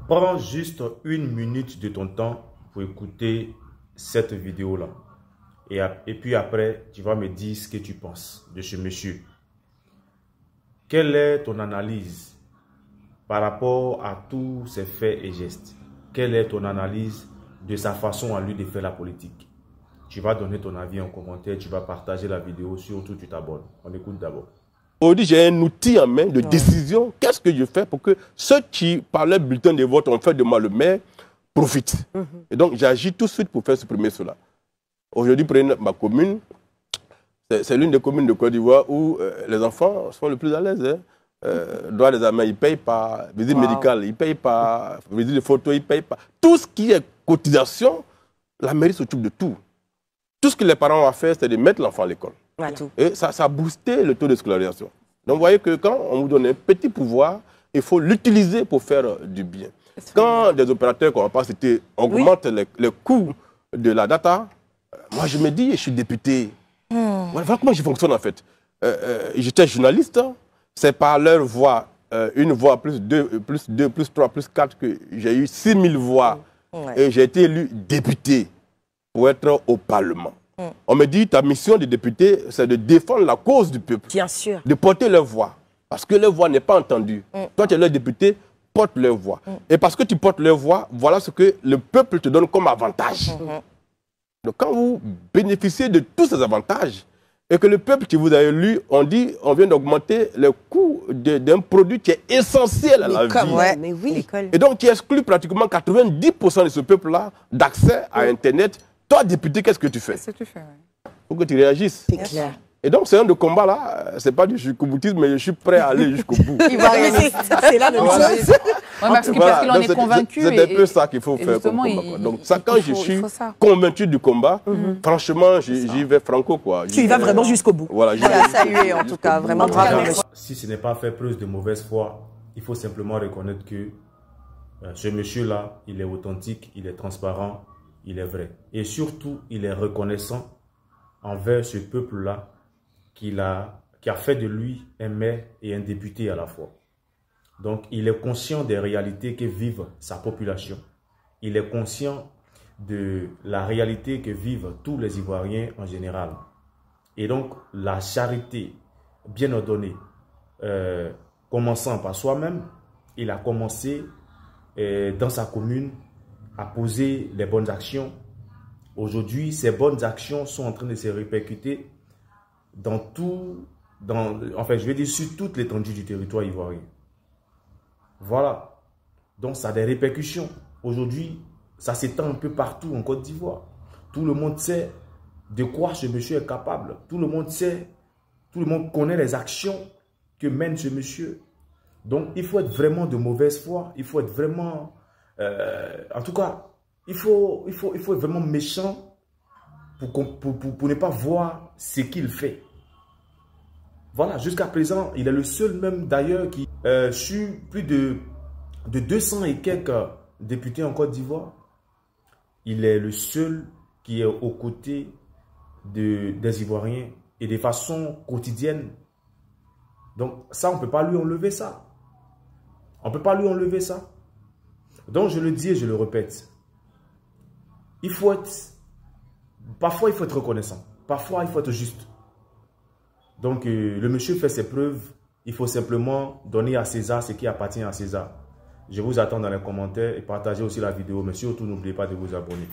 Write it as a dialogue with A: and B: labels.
A: Prends juste 1 minute de ton temps pour écouter cette vidéo-là. Et puis après, tu vas me dire ce que tu penses de ce monsieur. Quelle est ton analyse par rapport à tous ses faits et gestes? Quelle est ton analyse de sa façon à lui de faire la politique? Tu vas donner ton avis en commentaire, tu vas partager la vidéo, surtout tu t'abonnes. On écoute d'abord.
B: Aujourd'hui, j'ai un outil en main de décision. Qu'est-ce que je fais pour que ceux qui, par leur bulletin de vote, ont fait de moi le maire, profitent? Et donc, j'agis tout de suite pour faire supprimer cela. Aujourd'hui, prenez ma commune. C'est l'une des communes de Côte d'Ivoire où les enfants sont le plus à l'aise. Droit des amants, ils ne payent pas. Visite médicale, ils ne payent pas. Visite de photo, ils ne payent pas. Tout ce qui est cotisation, la mairie s'occupe de tout. Tout ce que les parents ont à faire, c'est de mettre l'enfant à l'école. Et ça a boosté le taux de scolarisation. Donc, vous voyez que quand on vous donne un petit pouvoir, il faut l'utiliser pour faire du bien. Quand des opérateurs, qu'on va pas citer, augmentent les coûts de la data, moi, je me dis, je suis député. Voilà comment je fonctionne, en fait. J'étais journaliste. C'est par leur voix, une voix plus 2, plus 2, plus 3, plus 4, que j'ai eu 6000 voix. Et j'ai été élu député pour être au Parlement. On me dit, ta mission de député, c'est de défendre la cause du peuple.
C: Bien sûr.
B: De porter leur voix. Parce que leur voix n'est pas entendue. Toi, tu es leur député, porte leur voix. Et parce que tu portes leur voix, voilà ce que le peuple te donne comme avantage. Donc, quand vous bénéficiez de tous ces avantages, et que le peuple qui vous a élu, on dit, on vient d'augmenter le coût d'un produit qui est essentiel à la vie.
C: Mais oui.
B: Et donc, tu exclus pratiquement 90% de ce peuple-là d'accès à Internet. Toi, député, qu'est-ce que tu fais?
D: Qu'est-ce que tu fais, oui.
B: Il faut que tu réagisses.
C: C'est clair.
B: Et donc, c'est un de combat là, c'est pas du jusqu'au-boutisme, mais je suis prêt à aller jusqu'au bout.
C: Il va réaliser. C'est là le
D: parce qu'il en est convaincu.
B: C'est un peu ça qu'il faut faire comme combat. Donc, ça, quand je suis convaincu du combat, franchement, j'y vais franco, quoi.
C: Tu y vas vraiment jusqu'au bout.
B: Voilà,
C: saluer en tout cas, vraiment bravo.
A: Si ce n'est pas faire preuve de mauvaise foi, il faut simplement reconnaître que ce monsieur-là, il est authentique, il est transparent, il est vrai. Et surtout, il est reconnaissant envers ce peuple-là qui a fait de lui un maire et un député à la fois. Donc, il est conscient des réalités que vivent sa population. Il est conscient de la réalité que vivent tous les Ivoiriens en général. Et donc, la charité bien ordonnée, commençant par soi-même, il a commencé dans sa commune à poser les bonnes actions. Aujourd'hui, ces bonnes actions sont en train de se répercuter dans je vais dire sur toute l'étendue du territoire ivoirien. Voilà. Donc, ça a des répercussions. Aujourd'hui, ça s'étend un peu partout en Côte d'Ivoire. Tout le monde sait de quoi ce monsieur est capable. Tout le monde sait, tout le monde connaît les actions que mène ce monsieur. Donc, il faut être vraiment de mauvaise foi. Il faut être vraiment... en tout cas, il faut être vraiment méchant pour ne pas voir ce qu'il fait. Voilà, jusqu'à présent, il est le seul même d'ailleurs qui, sur plus de 200 et quelques députés en Côte d'Ivoire, il est le seul qui est aux côtés des Ivoiriens et de façon quotidienne. Donc ça, on ne peut pas lui enlever ça. On ne peut pas lui enlever ça. Donc je le dis et je le répète. Parfois, il faut être reconnaissant. Parfois, il faut être juste. Donc, le monsieur fait ses preuves. Il faut simplement donner à César ce qui appartient à César. Je vous attends dans les commentaires et partagez aussi la vidéo. Mais surtout, n'oubliez pas de vous abonner.